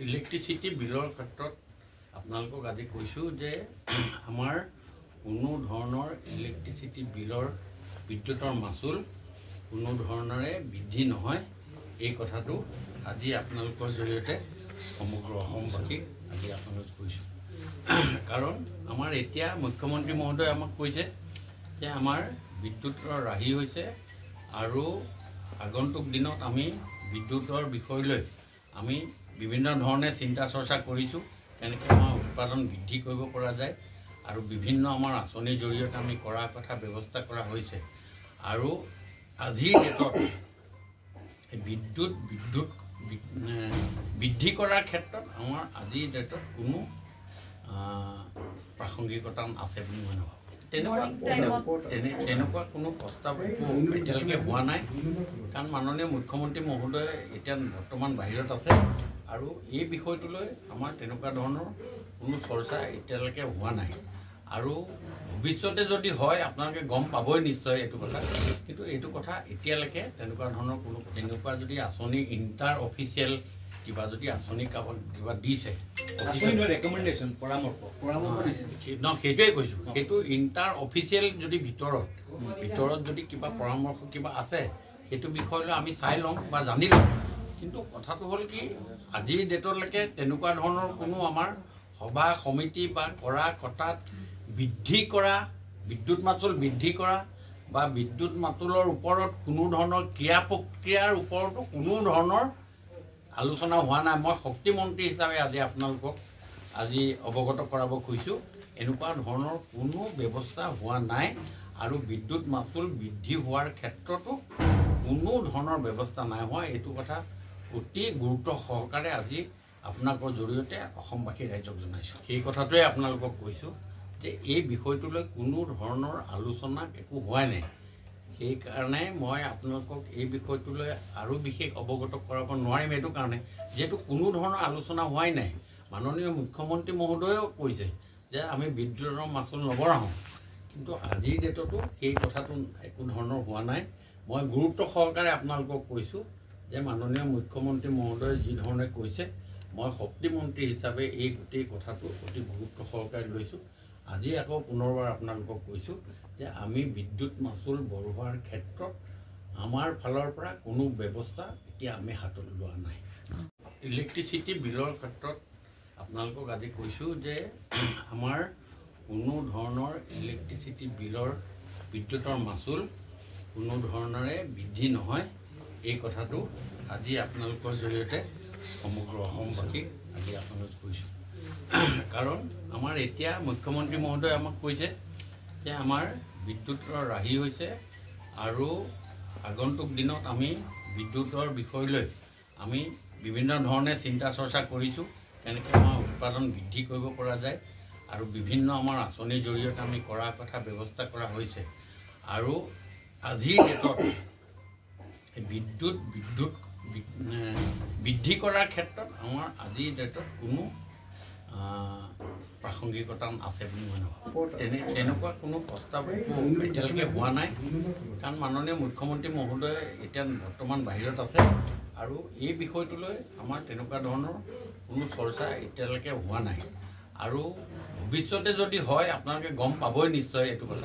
Electricity বিলৰ ক্ষেত্ৰত আপোনালোকক আজি কৈছোঁ যে আমাৰ কোনো ধৰণৰ ইলেক্ট্ৰিচিটি বিলৰ বিদ্যুতৰ মাচুল কোনো ধৰণৰে বৃদ্ধি নহয়। এই কথাটো আজি আপোনালোকৰ জৰিয়তে সমগ্ৰ অসমবাসীক আজি আপোনালোক কৈছোঁ। কাৰণ আমাৰ এতিয়া মুখ্যমন্ত্ৰী মহোদয়ে আমাক কৈছে যে আমাৰ বিদ্যুতৰ ৰাহি হৈছে আৰু আগন্তুক দিনত আমি বিদ্যুতৰ বিষয় লৈ আমি বিভিন্ন ধৰণে চিন্তা চৰ্চা কৰিছোঁ, কেনেকৈ আমাৰ উৎপাদন বৃদ্ধি কৰিব পৰা যায় আৰু বিভিন্ন আমাৰ আঁচনিৰ জৰিয়তে আমি কৰাৰ কথা ব্যৱস্থা কৰা হৈছে। আৰু আজিৰ ডেটত বিদ্যুৎ বৃদ্ধি কৰাৰ ক্ষেত্ৰত আমাৰ আজিৰ ডেটত কোনো প্ৰাসংগিকতা আছে বুলি মই নাভাবোঁ। তেনেকুৱা কোনো প্ৰস্তাৱ এতিয়ালৈকে হোৱা নাই, কাৰণ মাননীয় মুখ্যমন্ত্ৰী মহোদয় এতিয়া বৰ্তমান বাহিৰত আছে আৰু এই বিষয়টোলৈ আমাৰ তেনেকুৱা ধৰণৰ কোনো চৰ্চা এতিয়ালৈকে হোৱা নাই। আৰু ভৱিষ্যতে যদি হয় আপোনালোকে গম পাবই নিশ্চয় এইটো কথা, কিন্তু এইটো কথা এতিয়ালৈকে তেনেকুৱা ধৰণৰ তেনেকুৱা যদি আঁচনি ইণ্টাৰ অফিচিয়েল কিবা যদি আঁচনি কিবা দিছে সেইটোৱে কৈছোঁ, সেইটো ইণ্টাৰ অফিচিয়েল যদি ভিতৰত যদি কিবা পৰামৰ্শ কিবা আছে সেইটো বিষয় লৈ আমি চাই ল'ম বা জানি ল'ম। কিন্তু কথাটো হ'ল কি, আজিৰ ডেটলৈকে তেনেকুৱা ধৰণৰ কোনো আমাৰ সভা সমিতি বা কৰা কটাত বৃদ্ধি কৰা, বিদ্যুৎ মাচুল বৃদ্ধি কৰা বা বিদ্যুৎ মাচুলৰ ওপৰত কোনো ধৰণৰ ক্ৰিয়া প্ৰক্ৰিয়াৰ ওপৰতো কোনো ধৰণৰ আলোচনা হোৱা নাই। মই শক্তিমন্ত্ৰী হিচাপে আজি আপোনালোকক আজি অৱগত কৰাব খুজিছোঁ, এনেকুৱা ধৰণৰ কোনো ব্যৱস্থা হোৱা নাই আৰু বিদ্যুৎ মাচুল বৃদ্ধি হোৱাৰ ক্ষেত্ৰতো কোনো ধৰণৰ ব্যৱস্থা নাই হোৱা। এইটো কথা অতি গুৰুত্ব সহকাৰে আজি আপোনালোকৰ জৰিয়তে অসমবাসী ৰাইজক জনাইছোঁ। সেই কথাটোৱে আপোনালোকক কৈছোঁ যে এই বিষয়টোলৈ কোনো ধৰণৰ আলোচনা একো হোৱাই নাই। সেইকাৰণে মই আপোনালোকক এই বিষয়টোলৈ আৰু বিশেষ অৱগত কৰাব নোৱাৰিম, এইটো কাৰণে যিহেতু কোনো ধৰণৰ আলোচনা হোৱাই নাই। মাননীয় মুখ্যমন্ত্ৰী মহোদয়েও কৈছে যে আমি বিদ্যুতৰ মাচুল নবঢ়াওঁ, কিন্তু আজিৰ ডেটতো সেই কথাটো একো ধৰণৰ হোৱা নাই। মই গুৰুত্ব সহকাৰে আপোনালোকক কৈছোঁ যে মাননীয় মুখ্যমন্ত্ৰী মহোদয়ে যি ধৰণে কৈছে, মই শক্তিমন্ত্ৰী হিচাপে এই গোটেই কথাটো অতি গুৰুত্ব সহকাৰে লৈছোঁ। আজি আকৌ পুনৰবাৰ আপোনালোকক কৈছোঁ যে আমি বিদ্যুৎ মাচুল বঢ়োৱাৰ ক্ষেত্ৰত আমাৰ ফালৰ পৰা কোনো ব্যৱস্থা এতিয়া আমি হাতত লোৱা নাই। ইলেক্ট্ৰিচিটি বিলৰ ক্ষেত্ৰত আপোনালোকক আজি কৈছোঁ যে আমাৰ কোনো ধৰণৰ ইলেক্ট্ৰিচিটি বিলৰ বিদ্যুতৰ মাচুল কোনো ধৰণৰে বৃদ্ধি নহয়। এই কথাটো আজি আপোনালোকৰ জৰিয়তে সমগ্ৰ অসমবাসীক আজি আপোনালোক কৈছোঁ। কাৰণ আমাৰ এতিয়া মুখ্যমন্ত্ৰী মহোদয়ে আমাক কৈছে যে আমাৰ বিদ্যুতৰ ৰাহি হৈছে আৰু আগন্তুক দিনত আমি বিদ্যুতৰ বিষয় লৈ আমি বিভিন্ন ধৰণে চিন্তা চৰ্চা কৰিছোঁ, কেনেকৈ আমাৰ উৎপাদন বৃদ্ধি কৰিব পৰা যায় আৰু বিভিন্ন আমাৰ আঁচনিৰ জৰিয়তে আমি কৰাৰ কথা ব্যৱস্থা কৰা হৈছে। আৰু আজিৰ ডেটত বিদ্যুৎ বৃদ্ধি কৰাৰ ক্ষেত্ৰত আমাৰ আজিৰ ডেটত কোনো প্ৰাসংগিকতা আছে বুলি মই নাভাবোঁ। তেনেকুৱা কোনো প্ৰস্তাৱ এতিয়ালৈকে হোৱা নাই, কাৰণ মাননীয় মুখ্যমন্ত্ৰী মহোদয়ে এতিয়া বৰ্তমান বাহিৰত আছে আৰু এই বিষয়টোলৈ আমাৰ তেনেকুৱা ধৰণৰ কোনো চৰ্চা এতিয়ালৈকে হোৱা নাই। আৰু ভৱিষ্যতে যদি হয় আপোনালোকে গম পাবই নিশ্চয় এইটো কথা।